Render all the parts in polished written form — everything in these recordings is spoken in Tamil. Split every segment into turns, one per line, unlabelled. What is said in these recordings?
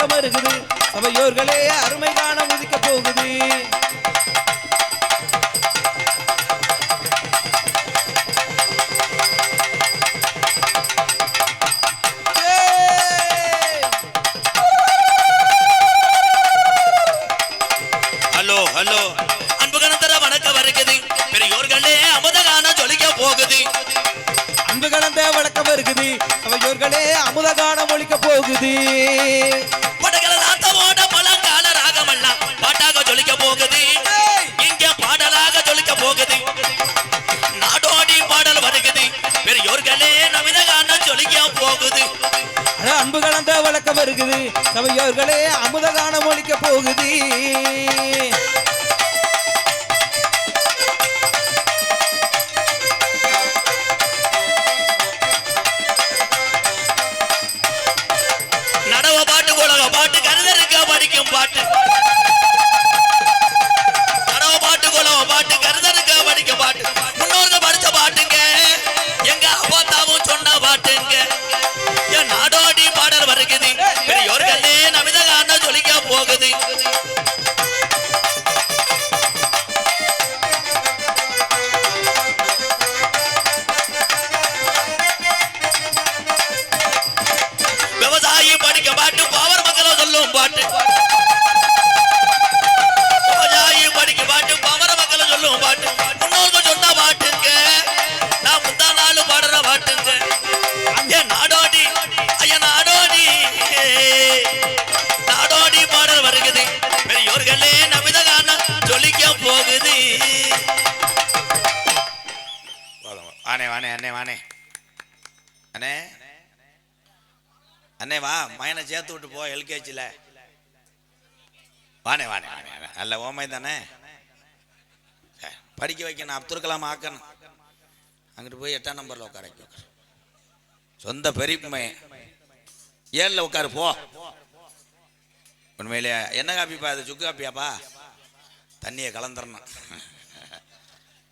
வழக்கம் இருக்குது சபையோர்களே அருமை காண உதிக்க போகுது
ஹலோ அன்பு கணந்தர வணக்கம் வருகிறது பெரியோர்களே அமுதகான ஜொலிக்க போகுது
அன்பு கலந்த வழக்கம் இருக்குது சபையோர்களே அமுதகான ஒழிக்க போகுது
படகள நாட்டமோட பழங்கால ராகமெல்லாம் பாட்டாக ஜொலிக்க போகுது இங்க பாடலாக ஜொலிக்க போகுது நாடோடி பாடல் வருகிறது பெரியோர்களே நமிதகான ஜொலிக்க போகுது
அன்பு கலந்த வழக்கம் இருக்குது சபையோர்களே அமுதகான ஒழிக்க போகுது
பாட்டு கருதருக்கா படிக்கும் பாட்டு கடவ பாட்டு குலவ பாட்டு கருதருக்கா படிக்கும் பாட்டு முன்னோர்கள் படிச்ச பாட்டுங்க எங்க அப்பாத்தாவும் சொன்ன பாட்டுங்க என் நாடோடி பாடல் வருகுது பெரியோர்களே நமிதகான ஜொலிக்க போகுது விவசாயி படிக்க பாட்டு பாவர் மக்களோ சொல்லும் பாட்டு விவசாயி படிக்க பாட்டு பாவர மக்களோ சொல்லும் பாட்டு முன்னோர்கள் சொன்ன பாட்டுங்க நான் முந்தா நாள் பாடுற பாட்டுங்க என் நாடோடி ஐயா நாடோடி நாடோடி பாடல் வருகுது பெரியோர்களே நமிதகான ஜொலிக்க போகுது வானே வானே அண்ணே வானே அண்ணே அண்ணே வா மயனை சேர்த்து விட்டு போ எல்கேஜில வானே வானே வானே நல்ல ஓமை தானே படிக்க வைக்கணும் அப்துல் கலாம் ஆக்கணும் அங்கிட்டு போய் 8ஆம் நம்பர்ல உட்கார சொந்த பெரியமை 7ல உட்காரு போ உண்மையிலே என்ன காப்பிப்பா அது சுக்கு காப்பியாப்பா தண்ணியை கலந்துடணும்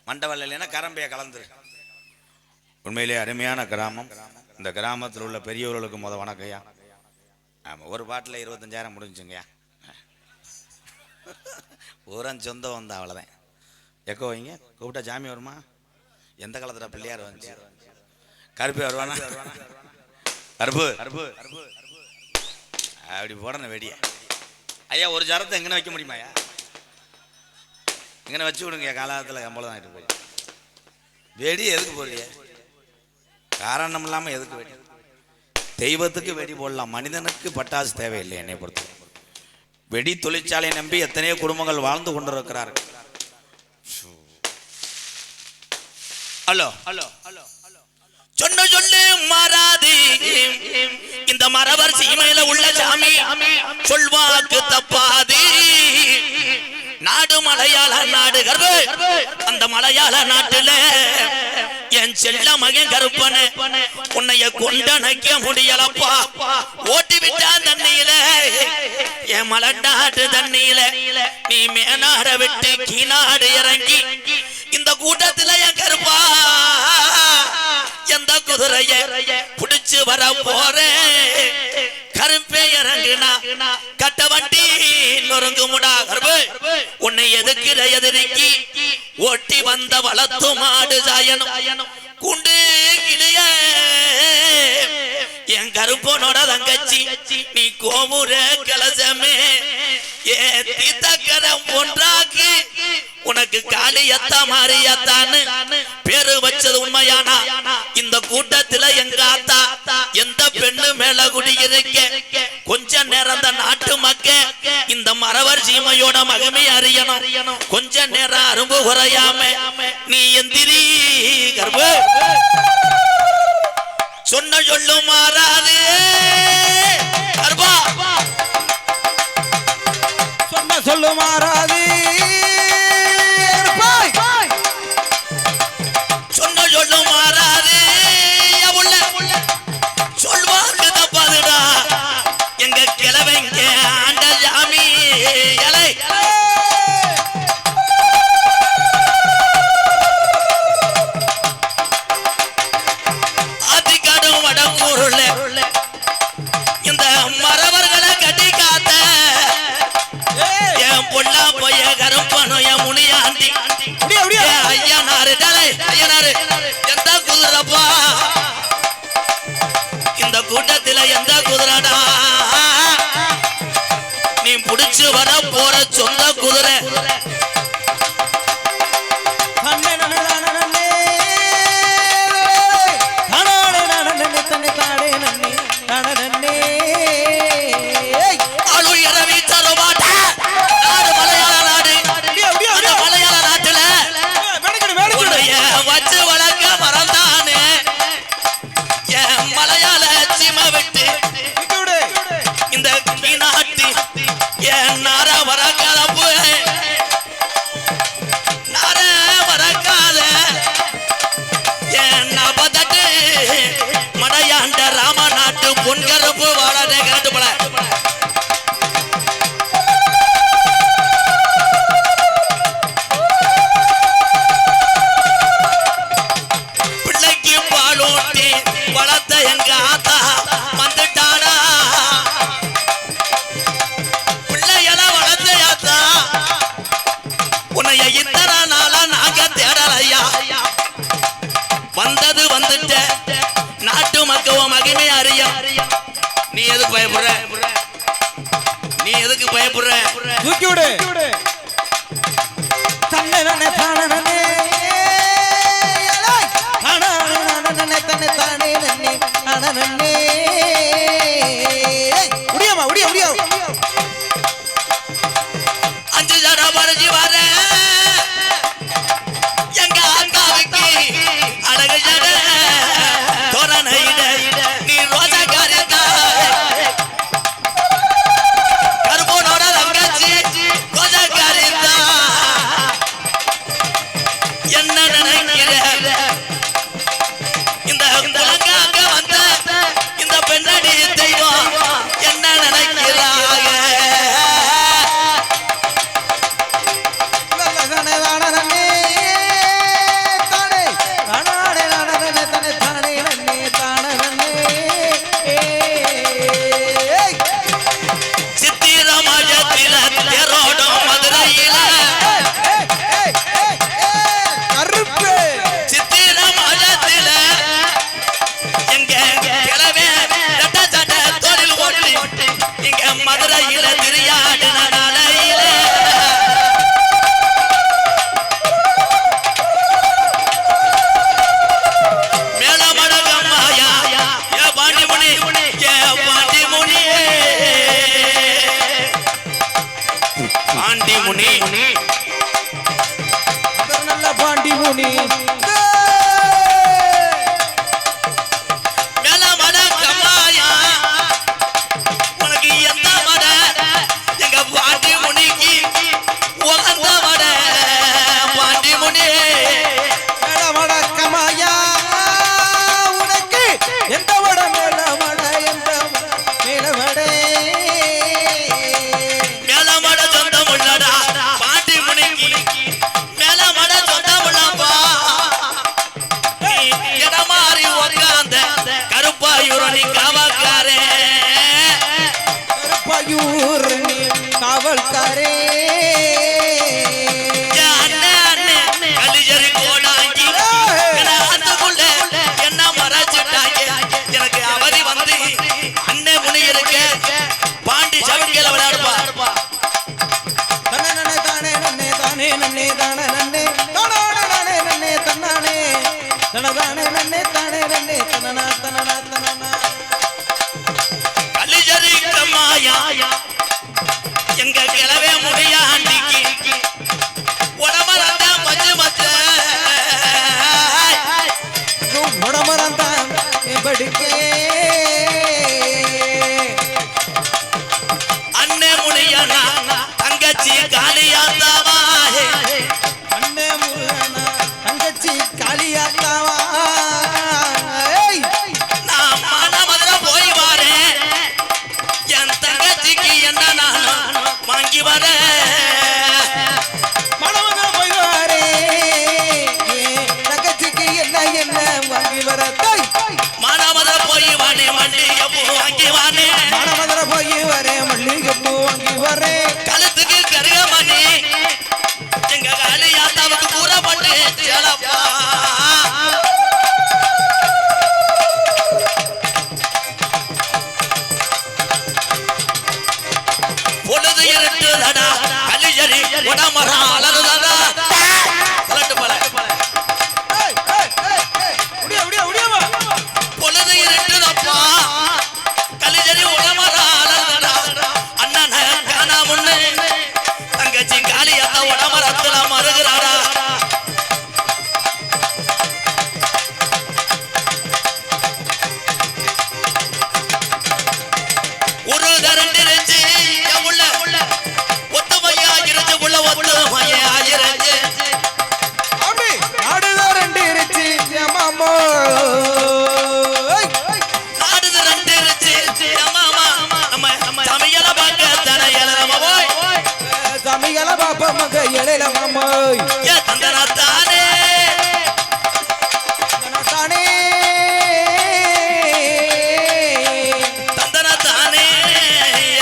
மண்டவல்ல இல்லைன்னா கரம்பையை கலந்துரு உண்மையிலே அருமையான கிராமம் இந்த கிராமத்தில் உள்ள பெரியவர்களுக்கு வணக்கம்யா ஆமாம் ஒரு பாட்டில் 25,000 முடிஞ்சுங்கய்யா ஊரன் சொந்தம் வந்தா அவ்வளோதான் எக்கோ வைங்க கூப்பிட்டா ஜாமி வருமா எந்த காலத்தில் பிள்ளையார் வந்துச்சு கருப்பு வருவானா கருப்பு அப்படி போடணும் வெடிய ஐயா ஒரு ஜரத்தை எங்கன்னு வைக்க முடியுமாயா எங்கன்னு வச்சு விடுங்க காலத்தில் கம்பளம் ஆகிட்டு போய் வெடி எதுக்கு போடுறிய காரணம் இல்லாமல் எதுக்கு வெடி தெய்வத்துக்கு வெடி போடலாம் மனிதனுக்கு பட்டாசு தேவையில்லை என்னை பொறுத்த வெடி தொழிற்சாலை நம்பி எத்தனையோ குடும்பங்கள் வாழ்ந்து கொண்டிருக்கிறார்கள் ஹலோ ஹலோ சொன்ன சொல்லு மாறாது இந்த மரவர் சீமையில உள்ள சாமி சொல்வாக்கு தப்பாது நாடு மலையாள நாடு அந்த மலையாள நாட்டுல என் செல்ல மகன் கருப்பன உன்னைய கொண்டனைக்க முடியலப்பா ஓட்டி விட்டா தண்ணியில என் மலநாட்டு தண்ணியில நீ மேனாட விட்டு கீநாடு இறங்கி இந்த கூட்டத்துல என் கருப்பா எந்த குதிரைய புடிச்சு வர போறேன் கருப்பே இறங்குனா கட்ட வண்டி நொறுங்கு முடா கருப்பு உன்னை எதுக்கிற எதிரிக்கு ஓட்டி வந்த வளத்து மாடு சாயனும் குண்டு கிளிய என் கருப்பனோட தங்கச்சி நீ கோமுற கலசமே ஏ தீத்தக்கரம் ஒன்றாக்கு உனக்கு காளியத்தா மாறியத்தான்னு பேரு வச்சது உண்மையானா இந்த கூட்டத்துல எங்க ஆத்தா எந்த பெண்ணு மேல குடியிருக்க கொஞ்ச நேரம் அந்த நாட்டு மக்க இந்த மரவர் சீமையோட மகமே அறியணும் கொஞ்ச நேரம் அரும்பு குறையாம நீ எந்திரி கர்ப்ப சொன்ன சொல்லு மாறாது கர்ப்பா
சொன்ன சொல்லு மாறாது
சொன்ன சொல்லு மாறாது சொல்வாங்க தப்பாதுடா எங்க கிழவங்க ஆண்ட ஜாமி இலை ஆத்திக்காடும் வடக்கூருள்ள இந்த மரவர்களை கட்டிக்கா குதிரடா நீ புடிச்சு வர போற சொந்த குதிரை பொன்கருப்பு வாடாதே கேட்டு போல பிள்ளைக்கு பாலூட்டி வளர்த்த எங்க ஆத்தா வந்துட்டாடா பிள்ளையெல்லாம் வளர்த்த ஆத்தா உன்னைய இத்தனை நாளா நாங்க தேடலையா வந்தது வந்துட்ட நாட்டு மக்கள் மகிமை அறிய நீ எதுக்கு பயப்படுற நீ எதுக்கு பயப்படுற
தூக்கி விடு தன்னை தானே தானே தானே தானே தானே முடியாமா முடியா முடியா
5 ஜடா பறிஞ்சு வர எங்க அக்காவுக்கு அழகு ஜட தோரணையிட நீ ரோஜா காரியத்தா கருப்பனோட தங்கச்சி ரோஜா காரியத்தா என்ன நினைக்கிற இந்த குலங்காக்க வந்த இந்த பெண்ணடி தெய்வம் என்ன நினைக்கிறாங்க மதுரையில திரியாடின நாளையில மேலமடகம்மாயா ஏ பாண்டிமுனி ஏ பாண்டிமுனி பாண்டிமுனி
நல்ல பாண்டிமுனி காவல்காரே
என்ன மறைச்சிட்டாங்க எனக்கு அவதி வந்து அண்ணே முனி இருக்க பாண்டி சவுக்கில விளையாடுப்பா
தானே தானே நன்னே தானே நன்னே தானே நன்னே தானே நன்னே தன்னானே தனதானே நன்னே தானே நன்னே தனனா தனனா தனனா
கலிஜரி கம்மாயா எங்க கிளவே முடியா அன்னைக்கு உடம்பரந்தா மஞ்சு மச்ச
உடம்பரந்தா படிக்கே
அண்ணே முடியனா தங்கச்சி காளியாத்தாவா
அண்ணே முருகனா தங்கச்சி காளியாத்தாவா
நான் மதுரை போய் வரேன் என் தங்கச்சிக்கு என்ன நான் வாங்கி வரேன்
மனமதுரை போய் வரே தங்கச்சிக்கு என்ன என்ன வாங்கி வர
மனமதுரை போய் வானே மல்லிகை பூ வாங்கி வானே
மனமதுரை போய் வரே மல்லிகை பூ வாங்கி வரே
கழுத்துக்கு கருகமணி உடமரா அலறுதாடா சொல்லட்டு போல பொழுது இருட்டுதப்பா கலிஜரி உடமரா அலறுதாடா அண்ணன் காணா முன்னு தங்கச்சி காளியத்த உடமரத்துல மறுகிறாடா ஒரு தரண்டிருச்சு உள்ள ஒத்துமையா இருச்சு உள்ள ஒத்துமையா இருச்சு
நாடுதான் ரெண்டு இருச்சு மாமோ
நாடுது ரெண்டு இருச்சு மாமா நம்ம சமையல பார்க்க தனையல நம்ம போய்
சமையல பாப்பா மக எழையில மாமோய்
ஏ தந்தனா தானே
தானே
தந்தனா தானே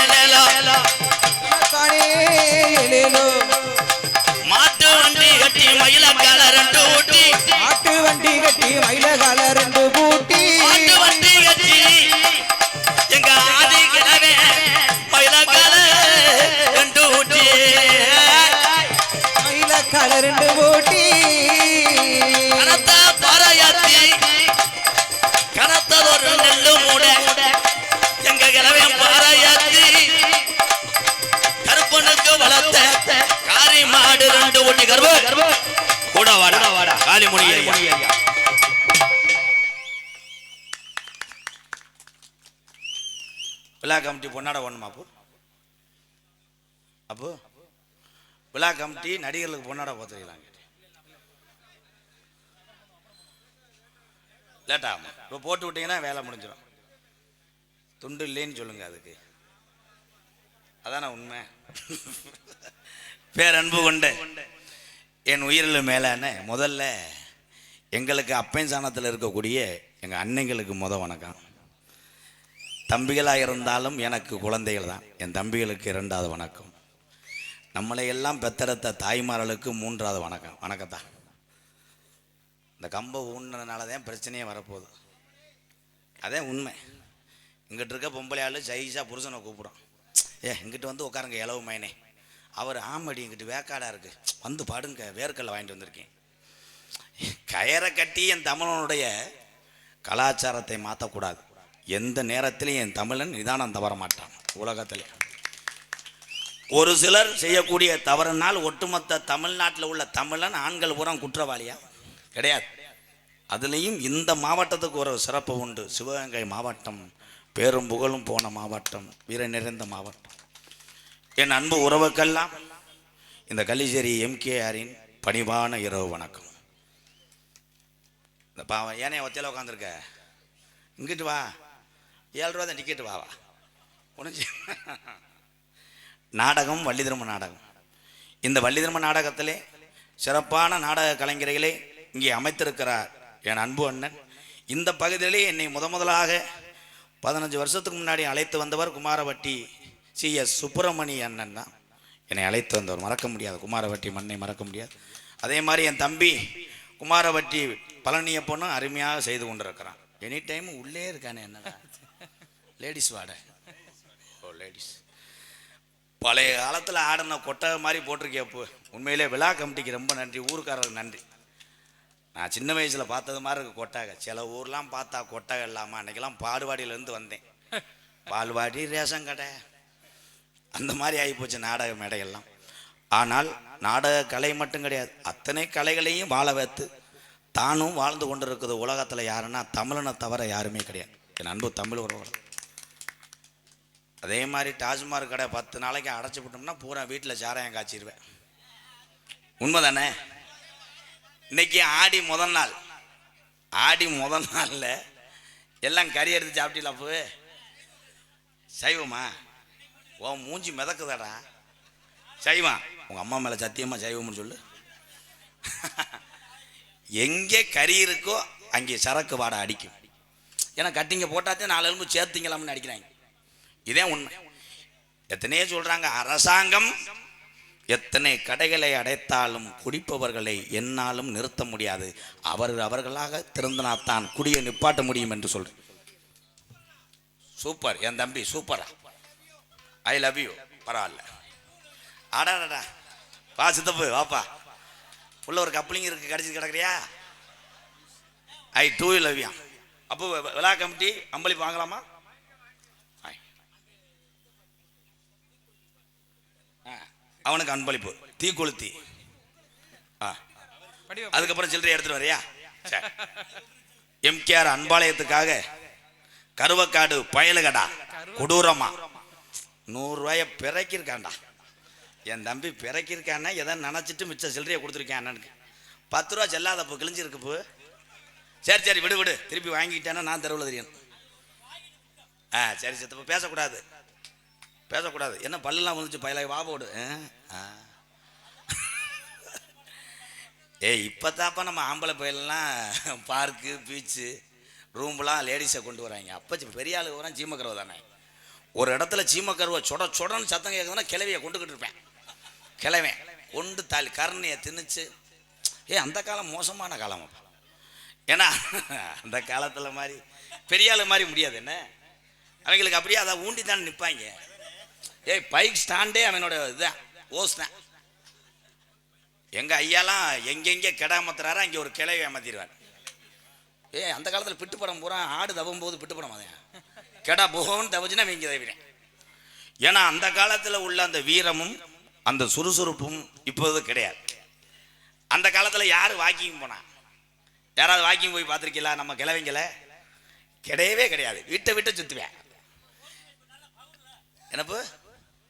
எலேலோ
தானே எழையிலோ
மாட்டு வண்டி கட்டி மயில கால ரெண்டு ஊட்டி
ஆட்டு வண்டி கட்டி மயிலகால ரெண்டு பூட்டி
மாட்டு வண்டி கட்டி எங்க ஆதி கிழவே மயில கால ரெண்டு ஊட்டி
மயிலகால ரெண்டு பூட்டி
கனத்த பாறையாத்தி கனத்ததொரு நெல்லு மூட எங்க கிழவே பாறையாத்தி கருப்பனுக்கு வளர்த்த காரி மாடு ரெண்டு ஊட்டி கருப்பு கூட வாடா காளி முனி ஐயா விழா கமிட்டி பொன்னாட ஒண்ணுமா அப்போ விழா கமிட்டி நடிகர்களுக்கு பொன்னாட போத்துக்கலாம் லேட்டா இப்போ போட்டு விட்டீங்கன்னா வேலை முடிஞ்சிடும் துண்டு இல்லைன்னு சொல்லுங்க அதுக்கு அதான உண்மை பேரன்பு கொண்ட என் உயிரில் மேலான முதல்ல எங்களுக்கு அப்பன் சாணத்தில் இருக்கக்கூடிய எங்கள் அன்னைங்களுக்கு வணக்கம். தம்பிகளாக இருந்தாலும் எனக்கு குழந்தைகள் தான். என் தம்பிகளுக்கு 2வது வணக்கம். நம்மளை எல்லாம் பெத்தெடுத்த தாய்மார்களுக்கு 3வது வணக்கம். வணக்கத்தான். இந்த கம்பை ஊன்னதுனால தான் பிரச்சனையே வரப்போகுது. அதே உண்மை. இங்கிட்டு இருக்க பொம்பளை ஆள் ஜெயிஷா புருஷனை கூப்பிடும். இங்கிட்டு வந்து உட்காருங்க இளவு மைனே. அவர் ஆமடி இங்கிட்டு வேக்காடாக இருக்குது, வந்து பாடுங்க, வேர்க்கல்ல வாங்கிட்டு வந்திருக்கேன். கயரை கட்டி என் தமிழனுடைய கலாச்சாரத்தை மாற்றக்கூடாது. எந்த நேரத்திலையும் என் தமிழன் நிதானம் தவற மாட்டான். உலகத்தில் ஒரு சிலர் செய்யக்கூடிய தவறுனால் ஒட்டுமொத்த தமிழ்நாட்டில் உள்ள தமிழன் ஆண்கள் பூரா குற்றவாளியா கிடையாது. அதுலேயும் இந்த மாவட்டத்துக்கு ஒரு சிறப்பு உண்டு. சிவகங்கை மாவட்டம் பேரும் புகழும் போன மாவட்டம், வீர நிறைந்த மாவட்டம். என் அன்பு உறவுக்கெல்லாம் இந்த கலிச்சேரி எம்கேஆரின் பணிவான இரவு வணக்கம். இந்த பாவம் ஏனே ஒத்தையில் உட்காந்துருக்க, இங்கிட்டு வா, 7 ரூபா தான் டிக்கெட்டு வா உனக்கு. நாடகம் வள்ளி திரும்ப நாடகம். இந்த வள்ளி திரும்ப நாடகத்திலே சிறப்பான நாடக கலைஞர்களை இங்கே அமைத்திருக்கிறார் என் அன்பு அண்ணன். இந்த பகுதியிலே என்னை முதலாக 15 வருஷத்துக்கு முன்னாடி அழைத்து வந்தவர் குமாரவட்டி CS சுப்பிரமணி அண்ணன் தான். என்னை அழைத்து வந்தவர் மறக்க முடியாது. குமாரவட்டி மண்ணை மறக்க முடியாது. அதே மாதிரி என் தம்பி குமாரவட்டி பழனியப்பனும் அருமையாக செய்து கொண்டிருக்கிறான். எனி டைம் உள்ளே இருக்கானே. என்னடா லேடிஸ் வாட, ஓ லேடிஸ். பழைய காலத்தில் ஆடின கொட்டகை மாதிரி போட்டிருக்கேப்பு. உண்மையிலே விழா கமிட்டிக்கு ரொம்ப நன்றி, ஊருக்காரருக்கு நன்றி. நான் சின்ன வயசில் பார்த்தது மாதிரி இருக்கு கொட்டகை. சில ஊர்லாம் பார்த்தா கொட்டகை இல்லாமல், அன்றைக்கெல்லாம் பால்வாடியிலேருந்து வந்தேன். பால்வாடி ரேஷன் கடை அந்த மாதிரி ஆகிப்போச்சு நாடக மேடைகள்லாம். ஆனால் நாடக கலை மட்டும் கிடையாது, அத்தனை கலைகளையும் வாழ வைத்து தானும் வாழ்ந்து கொண்டு இருக்குது உலகத்தில். யாருன்னா தமிழனை தவிர யாருமே கிடையாது. என் அன்பு தமிழ் உறவுகள். அதே மாதிரி டாஸ்மாக் கடை 10 நாளைக்கு அடைச்சி விட்டோம்னா பூரா வீட்டில் சாராயம் காய்ச்சிடுவேன். உண்மை தானே? இன்னைக்கு ஆடி முதல் நாள். ஆடி முதல் நாளில் எல்லாம் கறி எடுத்து சாப்பிட்டீங்களா? அப்போ சைவமா? ஓ மூஞ்சி மிதக்குதாடா. சைவம். உங்கள் அம்மா மேலே சத்தியமாக சைவம்னு சொல்லு. எங்கே கறி இருக்கோ அங்கே சரக்கு வாடை அடிக்கும். ஏன்னா கட்டிங்க போட்டாத்தே 4 எலும்பு சேர்த்திங்களாம்னு அடிக்கிறாங்க. இதே உண்மை. எத்தனையோ சொல்கிறாங்க, அரசாங்கம் எத்தனை கடைகளை அடைத்தாலும் குடிப்பவர்களை என்னாலும் நிறுத்த முடியாது. அவர்களாக திறந்தனாத்தான் குடியை நிப்பாட்ட முடியும் என்று சொல்றேன். சூப்பர் என் தம்பி, சூப்பரா. I love you. பரவாயில்ல. ஆடாடா வா சித்தப்பு வாப்பா. உள்ள ஒரு கப்ளிங் இருக்கு, கடிச்சு கிடக்குறியா? ஐ டூ லவ்யா. அப்போ விழா கமிட்டி அம்பளிப்பு வாங்கலாமா? அவனுக்கு அன்பளிப்பு தீக்குளுத்தி. அதுக்கப்புறம் சில்லறை எடுத்துட்டு வரியா? எம்கேஆர் அன்பாலயத்துக்காக கருவக்காடு பயலுகடா கொடூரமா 100 ரூபாய பிறக்கிருக்காண்டா. என் தம்பி பிறக்கிருக்கான்னா எதை நினைச்சிட்டு மிச்ச சில்லறையை கொடுத்துருக்கேன் அண்ணனுக்கு. 10 ரூபா செல்லாதப்போ கிழிஞ்சிருக்கு. சரி சரி விடு விடு, திருப்பி வாங்கிக்கிட்டேன்னா நான் தெருவில் தெரியும். சரி சித்தப்பா பேசக்கூடாது பேசக்கூடாது. என்ன பல்லுலாம் வந்துச்சு பயல வா போடு. இப்போ தாப்பா நம்ம ஆம்பளை பயிலெலாம் பார்க்கு பீச்சு ரூம்லாம் லேடிஸை கொண்டு வராங்க. அப்போ பெரிய ஆளு வரான் சீமக்கருவை தானே. ஒரு இடத்துல சீமக்கருவை சொடன்னு சத்தம் கேட்குதுன்னா கிளவியை கொண்டுக்கிட்டு இருப்பேன். கிளவேன் கொண்டு தாலி கரணையை திணிச்சு. அந்த காலம் மோசமான காலம் அப்பா. ஏன்னா அந்த காலத்தில் மாதிரி பெரிய ஆளு மாதிரி முடியாது. என்ன அவங்களுக்கு அப்படியே அதை ஊண்டி தானே நிற்பாங்க. பைக் ஸ்டாண்டே அவனோட இதுதான் ஓஸ் தான். எங்கள் ஐயாலாம் எங்கெங்கே கிடாமத்துறாரோ அங்கே ஒரு கிளவி ஏமாத்திடுவார். அந்த காலத்தில் பிட்டு படம் பூரா ஆடு தவும் போது பிட்டு படம் அதேன் கெடா போகணும்னு தவச்சுன்னா வீங்க தவிரேன். ஏன்னா அந்த காலத்தில் உள்ள அந்த வீரமும் அந்த சுறுசுறுப்பும் இப்போது கிடையாது. அந்த காலத்தில் யார் வாக்கிங் போனா? யாராவது வாக்கிங் போய் பார்த்துருக்கீங்களா? நம்ம கிளவிங்கள கிடையவே கிடையாது. வீட்டை விட்டு சுற்றுவேன். என்னப்பு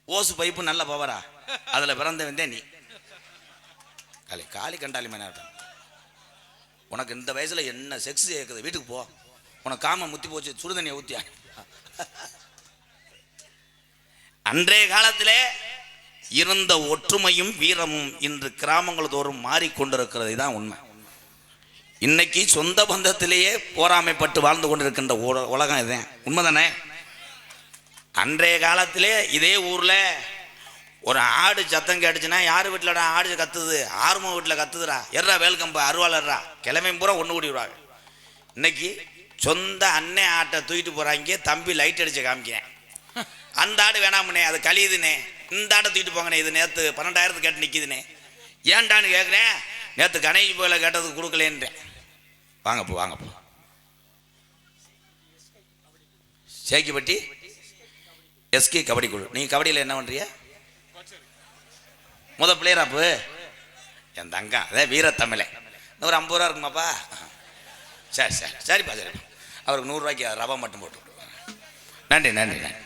ஓசு பைப்பு நல்ல பவரா, அதில் பிறந்த வந்தே நீ காலி காலி கண்டாலி மேனாட்டம். உனக்கு இந்த வயசில் என்ன செக்ஸ் கேட்குது? வீட்டுக்கு போ, உனக்கு காம முத்தி போச்சு, சுடுதண்ணியை ஊற்றியா. அன்றைய காலத்திலே இருந்த ஒற்றுமையும் வீரமும் இன்று கிராமங்கள் தோறும் மாறிக்கொண்டிருக்கிறது தான் உண்மை. இன்னைக்கு சொந்த பந்தத்திலேயே போராமைப்பட்டு வாழ்ந்து கொண்டிருக்கின்ற உலகம் இதுதான். உண்மைதானே? அன்றைய காலத்திலே இதே ஊரில் ஒரு ஆடு சத்தம் கேட்டுச்சுன்னா யார் வீட்டிலடா ஆடு கத்துது? ஆறும வீட்டில் கத்துதுடா, எர்றா வேல்கம்பு அருவாளர்றா, கிழமையும் பூரா ஒன்று கூடி விடுவாங்க. இன்னைக்கு சொந்த அண்ணன் ஆட்டை தூக்கிட்டு போகிறாங்க. தம்பி லைட் அடிச்சு காமிக்கிறேன். அந்த ஆடு வேணாமுண்ணே, அது கழியுதுண்ணே. இந்த ஆட்டை தூக்கிட்டு போங்கண்ணே, இது நேற்று 12,000 கேட்டு நிற்கிதுண்ணே. ஏன்டான்னு கேட்குறேன். நேற்று கணேஷ் போயில கேட்டதுக்கு கொடுக்கலேன்றேன். வாங்கப்போ வாங்கப்போ. சேக்கிப்பட்டி எஸ்கே கபடி குழு. நீங்கள் கபடியில் என்ன பண்ணுறிய? பிளேயராப்பு என் தங்கா அதே வீரத்தமிழே. ஒரு 50 ரூபா இருக்குமாப்பா? சரி சரி சரிப்பா சரிப்பா. அவருக்கு 100 ரூபாய்க்கு ரவா மட்டும் போட்டு விடுவேன். நன்றி நன்றி நன்றி.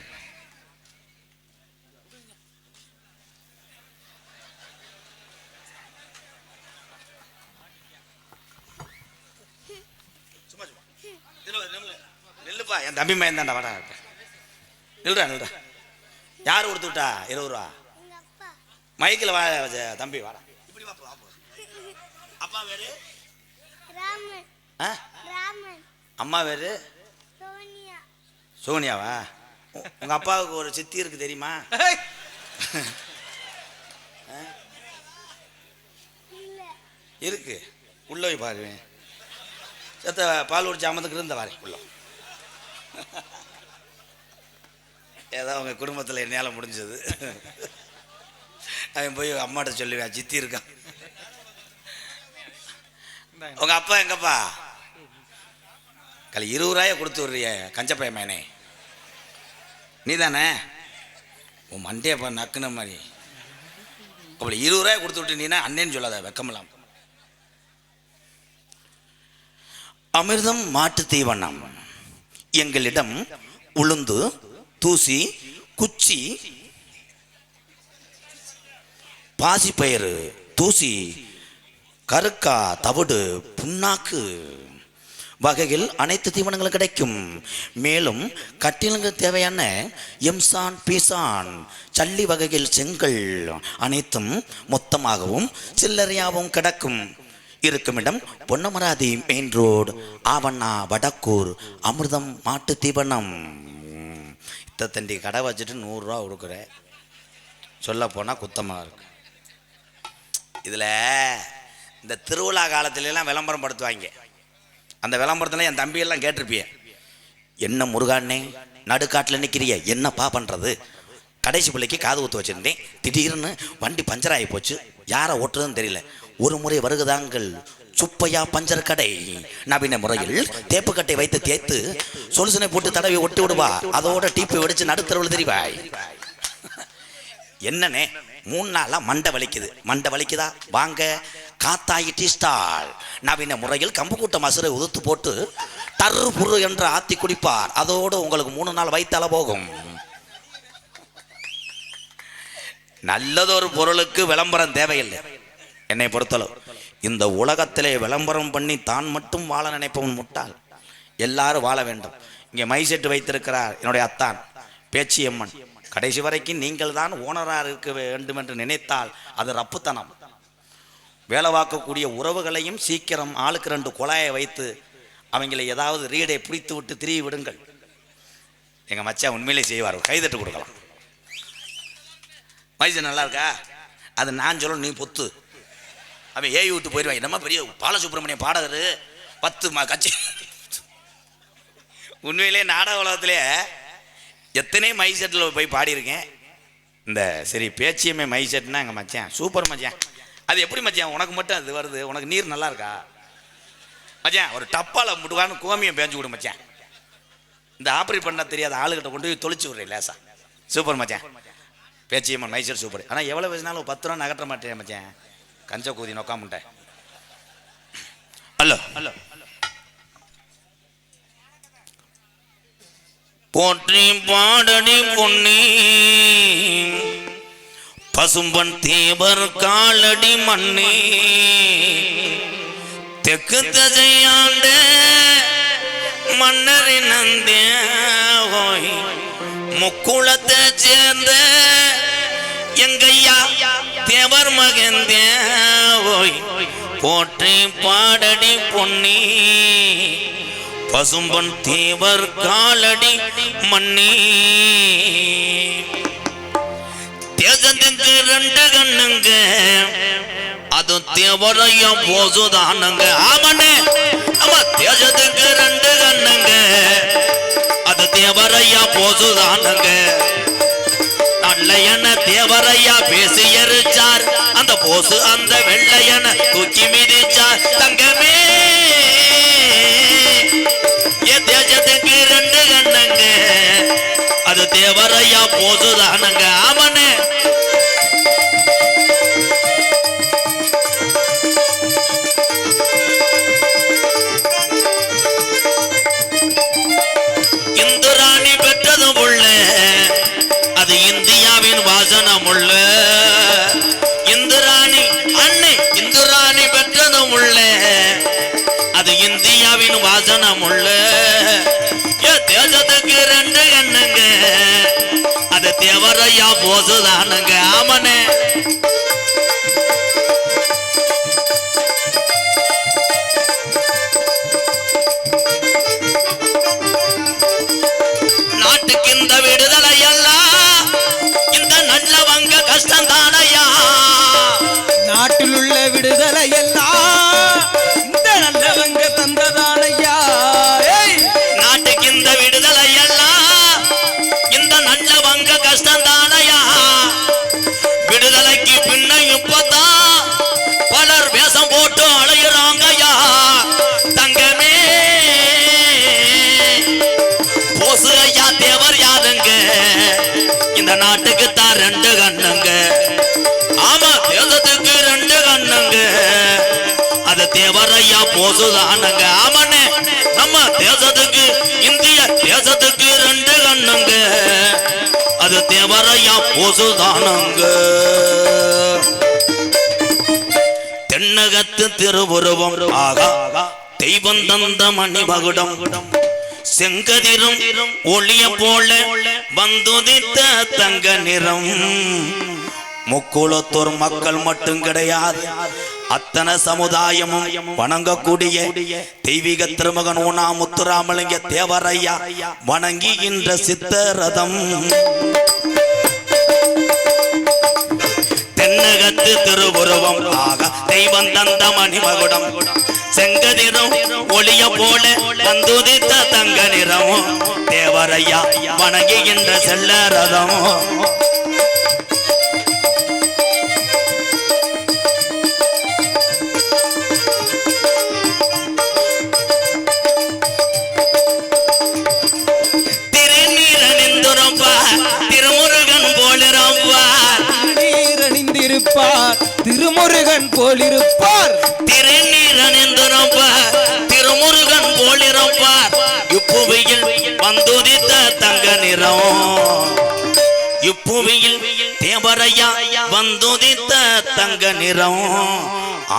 நெல்லுப்பா, என் தம்பி மயன் தாண்டா. வாடா நில்றா நில்றா. யார் கொடுத்து விட்டா 20 ரூபா? மைக்கில் வா தம்பி வாடா. இப்படி வா. அப்பா வேறு அம்மா வேறு சோனியாவா? உங்க அப்பாவுக்கு ஒரு சித்தி இருக்கு தெரியுமா? இருக்கு. உள்ள போய் பாரு. செத்த பால் ஒரு ஜாமத்துக்கு இருந்த வாரி உள்ள. ஏதோ அவங்க குடும்பத்தில் என்னால் முடிஞ்சது. அவன் போய் அம்மாட்ட சொல்லுவேன், சித்தி இருக்கான். உங்க அப்பா எங்கப்பா? 20 ரூபாய கொடுத்து விடுறிய கஞ்சப்பைய மேனே நீ தானே? உன் மண்டையப்பா நக்குன மாதிரி. அப்படி 20 ரூபாய் கொடுத்து விட்டு நீனா அண்ணேன்னு சொல்லாத, வெக்கமெல்லாம். அமிர்தம் மாட்டு தீவனம் எங்களிடம் உளுந்து தூசி குச்சி பாசிப்பயிறு தூசி கருக்கா தவிடு புண்ணாக்கு வகையில் அனைத்து தீவனங்களும் கிடைக்கும். மேலும் கட்டிலுக்கு தேவையான எம்சான் பீசான் சல்லி வகையில் செங்கல் அனைத்தும் மொத்தமாகவும் சில்லறையாகவும் கிடைக்கும். இருக்குமிடம் பொன்னமராதி மெயின் ரோடு, ஆவண்ணா, வடக்கூர். அமிர்தம் மாட்டு தீவனம். இத்தண்டி கடை வச்சுட்டு 100 ரூபா கொடுக்குற. சொல்ல போனால் குத்தமாக இருக்கு. இதில் இந்த திருவிழா காலத்துலலாம் விளம்பரம் படுத்துவாங்க. அந்த விளம்பரத்தில் என் தம்பியெல்லாம் கேட்டிருப்பிய, என்ன முருகானே நடுக்காட்டில் நிற்கிறிய, என்னப்பா பண்ணுறது? கடைசி பிள்ளைக்கு காது ஊத்து வச்சிருந்தேன். திடீர்னு வண்டி பஞ்சர் ஆகி போச்சு. யாரை ஓட்டுறதுன்னு தெரியல. ஒரு முறை வருகுதாங்கள் சுப்பையா பஞ்சர் கடை நவீன முறையில் தேப்பு கட்டை வைத்து தேய்த்து சொலுசனை போட்டு தடவி ஒட்டி விடுவா. அதோட டீப்பை வெடிச்சு நடுத்தரவுல தெரிவாய். என்னன்னே 3 நாளா மண்டை வலிக்குது. மண்டை வலிக்குதா? வாங்க காத்தாயி டீ ஸ்டால் நவீன முறையில் கம்பு கூட்ட மசுரை உதுத்து போட்டு தரு புரு என்று ஆத்தி குடிப்பார். அதோடு உங்களுக்கு 3 நாள் வயிற்றால போகும். நல்லதொரு பொருளுக்கு விளம்பரம் தேவையில்லை. என்னை பொறுத்தளவு இந்த உலகத்திலே விளம்பரம் பண்ணி தான் மட்டும் வாழ நினைப்பவன் முட்டாள். எல்லாரும் வாழ வேண்டும். இங்கே மைசெட்டு வைத்திருக்கிறார் என்னுடைய அத்தான் பேச்சியம்மன். கடைசி வரைக்கும் நீங்கள் தான் ஓனராக இருக்க வேண்டும் என்று நினைத்தால் அது ரப்புத்தனம். வேலை பார்க்கக்கூடிய உறவுகளையும் சீக்கிரம் ஆளுக்கு 2 குழாயை வைத்து அவங்களை ஏதாவது ரீடை பிடித்து விட்டு திரிவி விடுங்கள். எங்கள் மச்சான் உண்மையிலே செய்வார். கைதட்டு கொடுக்கலாம். மைசெட் நல்லா இருக்கா? அது நான் சொல்லணும், நீ பொத்து. அவன் ஏவி விட்டு போயிடுவான். என்னம்மா பெரிய பாலசுப்ரமணியம் பாடகர் 10 கட்சி. உண்மையிலே நாடக உலகத்திலே எத்தனை மைசெட்டில் போய் பாடியிருக்கேன். இந்த சரி பேச்சியமே மைசெட்னா எங்கள் மச்சான் சூப்பர் மச்சான். அது எப்படி மச்சான் உனக்கு மட்டும் அது வருது? உனக்கு நீர் நல்லா இருக்கா மச்சான்? ஒரு டப்பால முடுவான்னு கோமியம் பேஞ்சு விடு மச்சான். இந்த ஆப்ரேட் பண்ண தெரியாத ஆளுகிட்ட கொண்டு போய் தொலைச்சு விட்றேன் லேசா. சூப்பர் மச்சான் பேச்சியம்மன் மைசெட் சூப்பர். ஆனால் எவ்வளோ பேசினாலும் 10 ரூபா நகட்ட மாட்டேன் மச்சான். கஞ்ச கூதி நோக்காமுட்டேன். ஹலோ ஹலோ போற்றி பாடடி பொன்னி பசும்பன் தேவர் காலடி மண்ணி தெற்கு தஜையாண்ட மன்னரின் நந்தே முக்குளத்தை சேர்ந்த எங்கையா தேவர் மகந்தே போற்றி பாடடி பொன்னி பசும்பன் தேவர் காலடி மண்ணி தேசத்துக்கு 2 கண்ணுங்க அது தேவரையா போசுதானுங்க. ஆமண்ணே ஆமா தேசத்துக்கு 2 கண்ணுங்க அது தேவரையா போசுதானுங்க. நல்லையன தேவரையா பேசி எரிச்சார். அந்த போசு அந்த வெள்ளையன தூக்கி மிதிச்சார். தங்கமே தேசத்துக்கு 2 கண்ணுங்க அது தேவரையா போசுதானுங்க. ஆமனே இந்துராணி பெற்றதும் உள்ள அது இந்தியாவின் வாசனம் உள்ள. இந்துராணி அன்னை இந்துராணி பெற்றதும் உள்ள அது இந்தியாவின் வாசனம் உள்ள. தேசத்துக்கு 2 கண்ணுங்க அது தேவரையா போசுதானுங்க. ஆமனே நாட்டுக்கு இந்த விடுதலை எல்லாம் இந்த நல்லவங்க கஷ்டம் தானையா.
நாட்டில் உள்ள விடுதலை எல்லாம் இந்த நல்லவங்க தந்ததானையா.
நாட்டுக்கு இந்த விடுதலை எல்லாம் இந்த நல்லவங்க கஷ்டம் தானையா. விடுதலைக்கு பின்ன இப்பதான் பலர் வேஷம் போட்டு அலையுறாங்கயா. தங்கமே போசு ஐயா தேவர் யாருங்க? இந்த நாட்டுக்கு தான் 2 கண்ணுங்க. ஆமா தேசத்துக்கு 2 கண்ணுங்க அது தேவரையா போசுதானுங்க. ஆமனே நம்ம தேசத்துக்கு இந்திய தேசத்துக்கு 2 கண்ணுங்க அது தேவரையா போசுதானுங்க. தென்னகத்து திருவுருவம் ஆகா தெய்வம் தந்த மணிமகுடம் செங்கதிரும் ஒளிய போல வந்துதித்த தங்க நிறம். முக்குளத்தோர் மக்கள் மட்டும் கிடையாது, அத்தனை சமுதாயமும் வணங்கக்கூடிய தெய்வீக திருமகன் ஊனா முத்துராமலிங்க தேவரையா வணங்குகின்ற சித்தரதம். தென்னகத்து திருவுருவம் ஆக தெய்வம் தந்த மணிமகுடம் செங்கதிரும் ஒளிய போல வந்துதித்த தங்க நிறம். தேவ தேவரையா வணங்குகின்ற செல்ல ரதம்
திருமுருகன் போலிருப்பார்
திருமுருகன் போலிருப்பார் இப்புவியில் வந்துதித்த தங்க நிறம் இப்புவியில் தேவரையா வந்துதித்த தங்க நிறம்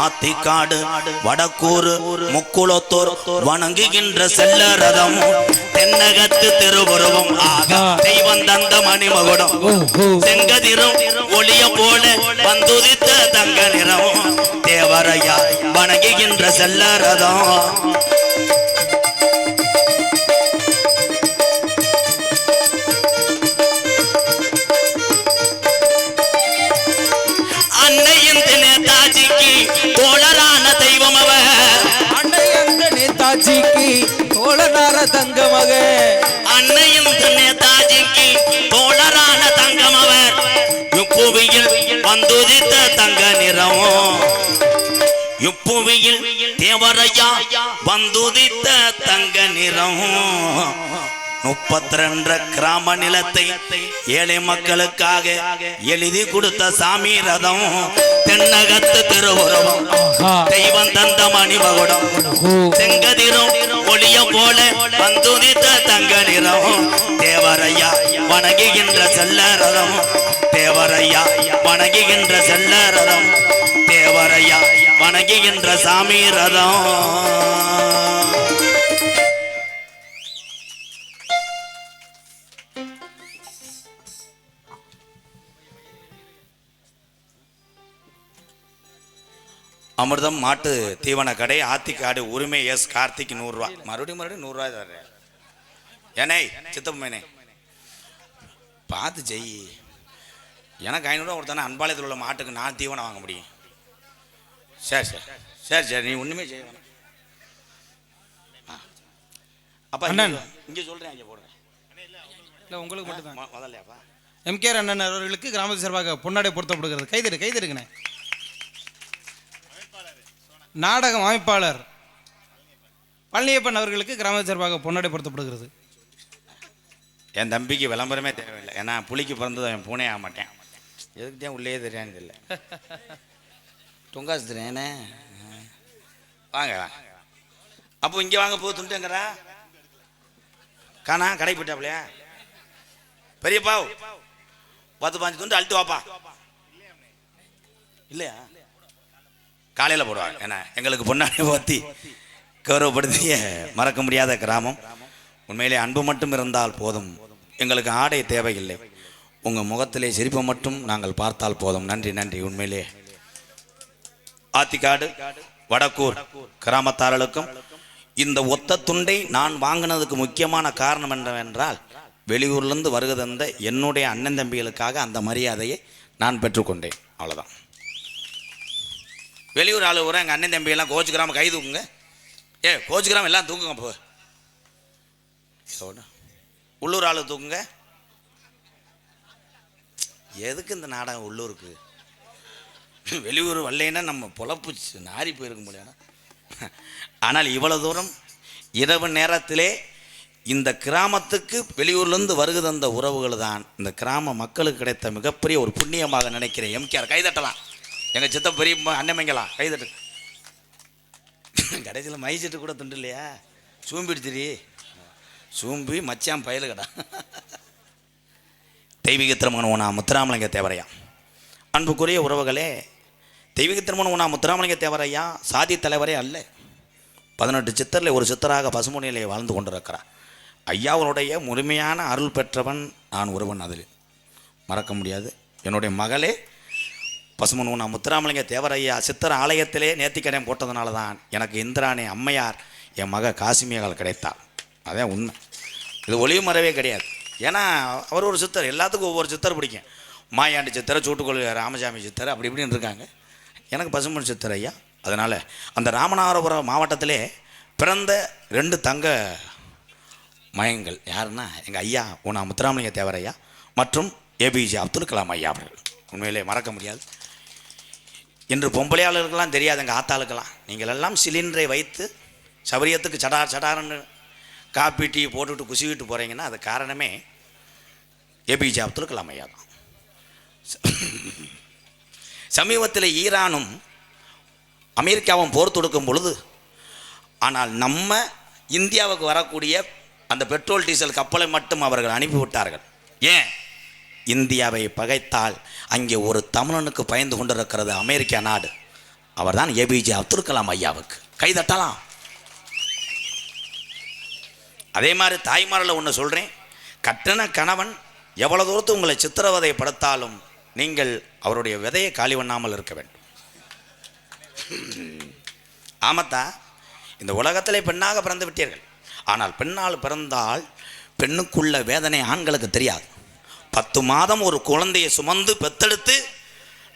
ஆத்திக்காடு வடக்கூறு முக்குளத்தோர் வணங்குகின்ற செல்ல ரதம் தென்னகத்து திருவுருவம் ஆக தெய்வம் தந்த மணிமகுடம் செங்கதிரும் ஒளிய போல வந்துதித்த தங்க நிறம் தேவரையா வணங்குகின்ற செல்ல ரதம் அன்னையின் நேதாஜிக்கு தோழரான தெய்வம் அவர்
அன்னையந்த நேதாஜிக்கு தோழனார தங்கமக
அன்னையின் நேதாஜிக்கு தோழரான தங்கம் அவர் இப்புவியில் வந்துதித்த தங்க நிறம் இப்புவியில் தேவரையா வந்துதித்த தங்க நிறம் 32 கிராம நிலத்தை ஏழை மக்களுக்காக எழுதி கொடுத்த சாமி ரதம் தென்னகத்து திருவுருவம் தெய்வம் தந்த மணிமகுடம் செங்கதிரும் ஒளிய போல வந்துதித்த தங்க நிறம் தேவரையா வணங்குகின்ற செல்ல ரதம் தேவரையா வணங்குகின்ற செல்ல ரதம் தேவரையா வணங்குகின்ற சாமி ரதம் அமிர்தம் மாட்டு தீவன கடை ஆத்திக்காடு உரிமை எஸ் கார்த்திக் 100 ரூபா மறுபடியும் 100 ரூபாய் தர்றேன் ஏனே சித்தப்பமேனே பார்த்து செய் எனக்கு 500 ரூபா கொடுத்தானே அன்பாளையத்தில் உள்ள மாட்டுக்கு நான் தீவனம் வாங்க முடியும் சரி சரி சரி சரி நீ ஒன்றுமே செய்ய வேணாம் அப்போ
அண்ணன்
இங்கே சொல்கிறேன் இங்கே போடுறேன்
இல்லை உங்களுக்கு மட்டும் தான்
முதல்லையாப்பா
எம்கேஆர் அண்ணன் அவர்களுக்கு கிராமத்து சார்பாக பொன்னாடை பொருத்தப்படுகிறது கைதெடுங்கண்ணே நாடக அமைப்பாளர் பழனியப்பன் அவர்களுக்கு கிராமத்து சார்பாக பொன்னாடை பொருத்தப்படுகிறது
என் தம்பிக்கு விளம்பரமே தேவையில்லை ஏன்னா புளிக்கு பிறந்தது அவன் பூனே ஆக மாட்டேன் எதுக்கு தான் உள்ளே தெரியான்னு தெரியல தொங்காசு தெரியானே வாங்க அப்போ இங்கே வாங்க போ துண்டுங்கிறா காணா கடை போயிட்டாப்லையா பெரியப்பா 10-15 துண்டு அழுத்து வாப்பா இல்லையா காலையில் போடுவாங்க ஏன்னா எங்களுக்கு பொன்னாடி போத்தி கௌரவப்படுத்திய மறக்க முடியாத கிராமம் உண்மையிலே அன்பு மட்டும் இருந்தால் போதும் எங்களுக்கு ஆடை தேவையில்லை உங்கள் முகத்திலே சிரிப்பை மட்டும் நாங்கள் பார்த்தால் போதும் நன்றி நன்றி உண்மையிலே ஆத்திக்காடு வடக்கூர் கிராமத்தார்களுக்கும் இந்த ஒத்த துண்டை நான் வாங்கினதுக்கு முக்கியமான காரணம் என்னவென்றால் வெளியூர்லேருந்து வருகை தந்த என்னுடைய அண்ணன் தம்பிகளுக்காக அந்த மரியாதையை நான் பெற்றுக்கொண்டேன் அவ்வளோதான் வெளியூர் ஆளு வர எங்கள் அண்ணன் தம்பியெல்லாம் கோச்சுக்கிறாம கை தூக்குங்க கோச்சுக்கிறாம எல்லாம் தூக்குங்க போ உள்ளூர் ஆளு தூக்குங்க எதுக்கு இந்த நாடகம் உள்ளூருக்கு வெளியூர் வரலைன்னா நம்ம பொழப்பு நாரி போயிருக்க முடியாது ஆனால் இவ்வளவு தூரம் இரவு நேரத்திலே இந்த கிராமத்துக்கு வெளியூர்லேருந்து வருகை தந்த உறவுகள் தான் இந்த கிராம மக்களுக்கு கிடைத்த மிகப்பெரிய ஒரு புண்ணியமாக நினைக்கிறேன் எம்கேஆர் கைதட்டலாம் எங்கள் சித்த பெரிய அண்ணமைங்கலாம் கைதட்டு கடைசியில் மைசெட்டு கூட துண்டு இல்லையா சூம்பிடுத்துரி சூம்பி மச்சான் பயலு கடா தெய்வீக திருமணம் உணா முத்துராமலிங்க தேவரையா அன்புக்குரிய உறவுகளே தெய்வீக திருமணம் உணா முத்துராமலிங்க தேவரையா சாதி தலைவரே அல்ல 18 சித்தரில் ஒரு சித்தராக பசுமொழியிலே வாழ்ந்து கொண்டிருக்கிறார் ஐயாவனுடைய முழுமையான அருள் பெற்றவன் நான் ஒருவன் அதில் மறக்க முடியாது என்னுடைய மகளே பசுமன் உணா முத்துராமலிங்க தேவரையா சித்தர் ஆலயத்திலே நேர்த்திக்கடன் போட்டதுனால தான் எனக்கு இந்திராணி அம்மையார் என் மக காசிமியால் கிடைத்தார் அதான் உண்மை இது ஒளிவு மறவே கிடையாது ஏன்னா அவர் ஒரு சித்தர் எல்லாத்துக்கும் ஒவ்வொரு சித்தர் பிடிக்கும் மாயாண்டி சித்தரை சூட்டுக்கொள் ராமசாமி சித்தர் அப்படி இப்படின்னு இருக்காங்க எனக்கு பசுமன் சித்தர் ஐயா அதனால் அந்த ராமநாதபுரம் மாவட்டத்திலே பிறந்த 2 தங்க
மயங்கள் யாருன்னா எங்கள் ஐயா உனா முத்துராமலிங்க தேவரையா மற்றும் ஏபிஜே அப்துல் கலாம் ஐயா அவர்கள். உண்மையிலே மறக்க முடியாது. இன்று பொம்பளையாளர்களுக்கெல்லாம் தெரியாது, எங்கள் ஆத்தாளுக்கெல்லாம் நீங்கள் எல்லாம் சிலிண்டரை வைத்து சபரியத்துக்கு சடார்னு காப்பி டீ போட்டுவிட்டு குசிவிட்டு போகிறீங்கன்னா அது காரணமே ஏபிஜே அப்துல் கலாம் ஐயா தான். சமீபத்தில் ஈரானும் அமெரிக்காவும் போர் தொடுக்கும் பொழுது, ஆனால் நம்ம இந்தியாவுக்கு வரக்கூடிய அந்த பெட்ரோல் டீசல் கப்பலை மட்டும் அவர்கள் அனுப்பிவிட்டார்கள். ஏன்? இந்தியாவை பகைத்தால் அங்கே ஒரு தமிழனுக்கு பயந்து கொண்டிருக்கிறது அமெரிக்கா நாடு. அவர்தான் ஏபிஜே அப்துல் கலாம் ஐயாவுக்கு கைதட்டலாம். அதே மாதிரி தாய்மாரில் ஒன்று சொல்கிறேன், கட்டண கணவன் எவ்வளோ தூரத்து உங்களை சித்திரவதை படுத்தாலும் நீங்கள் அவருடைய விதையை காலி பண்ணாமல் இருக்க வேண்டும். ஆமத்தா, இந்த உலகத்திலே பெண்ணாக பிறந்து விட்டீர்கள். ஆனால் பெண்ணால் பிறந்தால் பெண்ணுக்குள்ள வேதனை ஆண்களுக்கு தெரியாது. 10 மாதம் ஒரு குழந்தையை சுமந்து பெத்தெடுத்து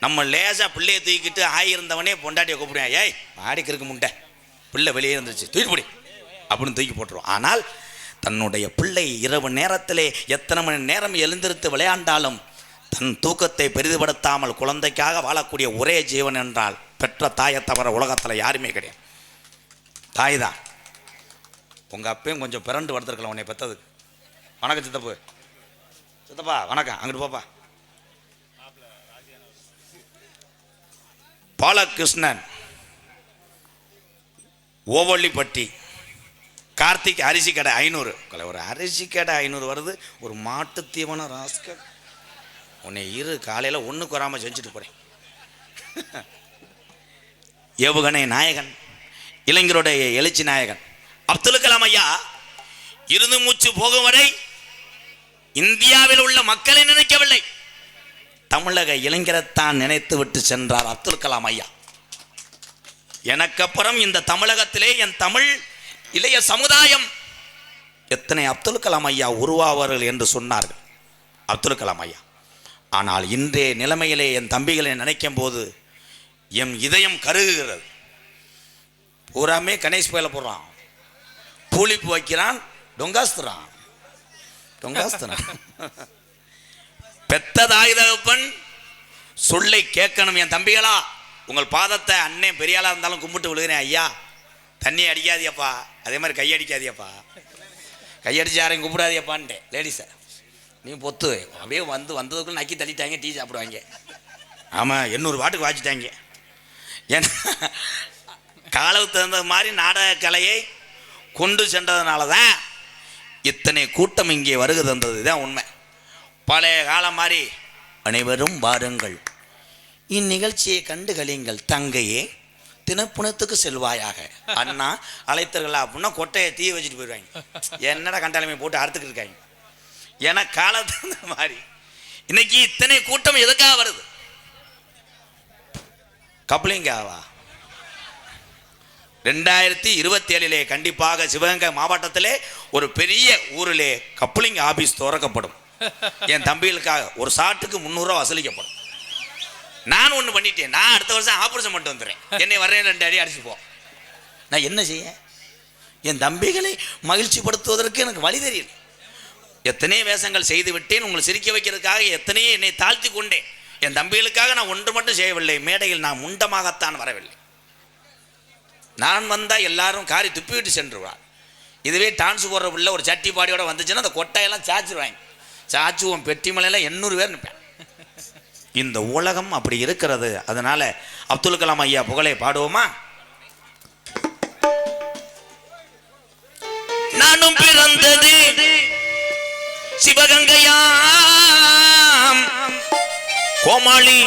நம்ம லேசாக பிள்ளையை தூக்கிட்டு ஆகியிருந்தவனே பொண்டாட்டியை கூப்பிடுவேன், ஏய் மாடிக்கு இருக்கு முண்டை பிள்ளை வெளியே இருந்துச்சு தூக்கிப்படி அப்படின்னு தூக்கி போட்டுருவோம். ஆனால் தன்னுடைய பிள்ளை இரவு நேரத்திலே எத்தனை மணி நேரம் எழுந்திருத்து விளையாண்டாலும் தன் தூக்கத்தை பெரிதுபடுத்தாமல் குழந்தைக்காக வாழக்கூடிய ஒரே ஜீவன் என்றால் பெற்ற தாயை தவிர உலகத்தில் யாருமே கிடையாது. தாய் தான். உங்கள் அப்பையும் கொஞ்சம் பிறண்டு வளர்த்துருக்கலாம் உன்னை பெற்றதுக்கு. வணக்கம் சித்தப்பு. சித்தப்பா வணக்கம். அங்கிட்டு போப்பா. பாலகிருஷ்ணன் ஓவள்ளிப்பட்டி கார்த்திக் அரிசி கடை 500. ஒரு அரிசி கடை 500 வருது. ஒரு மாட்டு தீவன ராஸ்கல் உன்னை காலையில் ஒன்றுக்கு வராமல் செஞ்சுட்டு போகிறேன். ஏவுகணை நாயகன், இளைஞருடைய எழுச்சி நாயகன் அப்துல் கலாம் ஐயா இருந்து மூச்சு போகும் வரை இந்தியாவில் உள்ள மக்களை நினைக்கவில்லை, தமிழக இளைஞரைத்தான் நினைத்து விட்டு சென்றார் அப்துல் கலாம் ஐயா. எனக்கப்புறம் இந்த தமிழகத்திலே என் தமிழ் இளைய சமுதாயம் எத்தனை அப்துல் கலாம் ஐயா உருவாவார்கள் என்று சொன்னார்கள் அப்துல் கலாம் ஐயா. ஆனால் இன்றைய நிலைமையிலே என் தம்பிகளை நினைக்கும் போது என் இதயம் கருகுகிறது. பூராமே கணேஷ் பயில போடுறான், பூலிப்பு வைக்கிறான், டொங்காஸ்துறான். பெத்த தாய் தகப்பன் சொல்லை கேட்கணும். என் தம்பிகளா, உங்கள் பாதத்தை அண்ணே பெரியாளா இருந்தாலும் கும்பிட்டு விழுகிறேன். ஐயா தண்ணி அடிக்காதியப்பா, அதே மாதிரி கையடிக்காதியப்பா, கையடிச்சு யாரையும் கூப்பிடாதியப்பான்ட்டு லேடிஸை நீ பொத்து அப்படியே வந்ததுக்குள்ள நக்கி தள்ளிட்டாங்க, டீ சாப்பிடுவாங்க. ஆமாம் 800 வாட்டுக்கு வாச்சிட்டாங்க. ஏன்னா காலத்துக்கு தகுந்த மாதிரி நாடக கலையை கொண்டு சென்றதுனால தான் இத்தனை கூட்டம் இங்கே வருகை தந்தது. தான் உண்மை. பழைய காலம் மாதிரி அனைவரும் வாருங்கள், இந்நிகழ்ச்சியை கண்டுகளிங்கள், தங்கையே தினப்புணத்துக்கு செல்வாயாக அண்ணா அழைத்தர்களா அப்படின்னா கொட்டையை தீ வச்சுட்டு போயிடுவாங்க. என்னடா கண்டாலுமே போட்டு அறுத்துக்கிட்டு இருக்காங்க. ஏன்னா காலத்து மாதிரி இன்னைக்கு இத்தனை கூட்டம் எதுக்காக வருது? கப்ளிங்காவா? 2027 கண்டிப்பாக சிவகங்கை மாவட்டத்திலே ஒரு பெரிய ஊரிலே கப்ளிங் ஆபீஸ் திறக்கப்படும். என் தம்பிகளுக்காக ஒரு சாட்டுக்கு 300 ரூபா வசூலிக்கப்படும். நான் ஒன்று பண்ணிட்டேன். நான் அடுத்த வருஷம் ஆபரேஷன் பண்ணிட்டு வந்துடுறேன். என்னை வர்றேன் 2 அடி அடிச்சுப்போம். நான் என்ன செய்ய? என் தம்பிகளை மகிழ்ச்சிப்படுத்துவதற்கு எனக்கு வழி தெரியல. எத்தனையோ வேஷங்கள் செய்து விட்டேன். உங்களை சிரிக்க வைக்கிறதுக்காக எத்தனையோ என்னை தாழ்த்தி கொண்டேன். என் தம்பிகளுக்காக நான் ஒன்று மட்டும் செய்யவில்லை. மேடையில் நான் முண்டமாகத்தான் வரவில்லை. நான் வந்தால் எல்லாரும் காரி துப்பிவிட்டு சென்றுவார். இதுவே டான்ஸ் போடுற உள்ள ஒரு சட்டி பாடியோட வந்துச்சுன்னா அந்த கொட்டையெல்லாம் சாச்சிடுவாங்க. சாச்சுவோம் பெட்டி மலையில் 800 பேர் நிற்பேன். இந்த உலகம் அப்படி இருக்கிறது. அதனால அப்துல் கலாம் ஐயா புகழை பாடுவோமா?
நானும் பிறந்தது சிவகங்கையாம், கோமாளி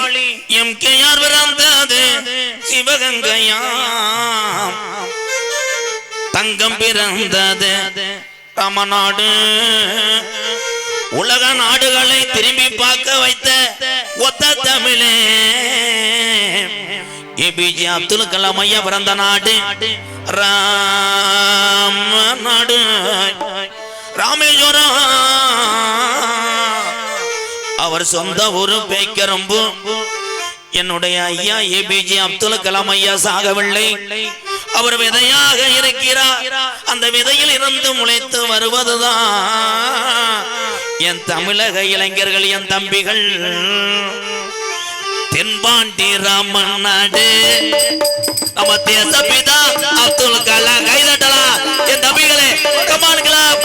எம்கேஆர் பிறந்தது சிவகங்கையாம், தங்கம் பிறந்தது ராமநாடு, உலக நாடுகளை திரும்பி பார்க்க வைத்த ஒத்த தமிழே ஏபிஜே அப்துல் கலாம் ஐயா பிறந்த நாடு ராமநாடு, ராமேஸ்வரம் அவர் சொந்த ஊரு பேக்கரம்பு. என்னுடைய ஐயா ஏபிஜே அப்துல் கலாம் ஐயா சாகவில்லை, அவர் விதையாக இருக்கிறார். அந்த விதையில் இருந்து முளைத்து வருவதுதான் என் தமிழக இளைஞர்கள், என் தம்பிகள். தென்பாண்டி ராமன் நாடு நம்ம தேசப்பிதா அப்துல் கலாம். கைதட்டலாம் என் தம்பிகளே, கமான் கிளப்.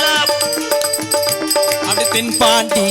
அப்படி தென்பாண்டி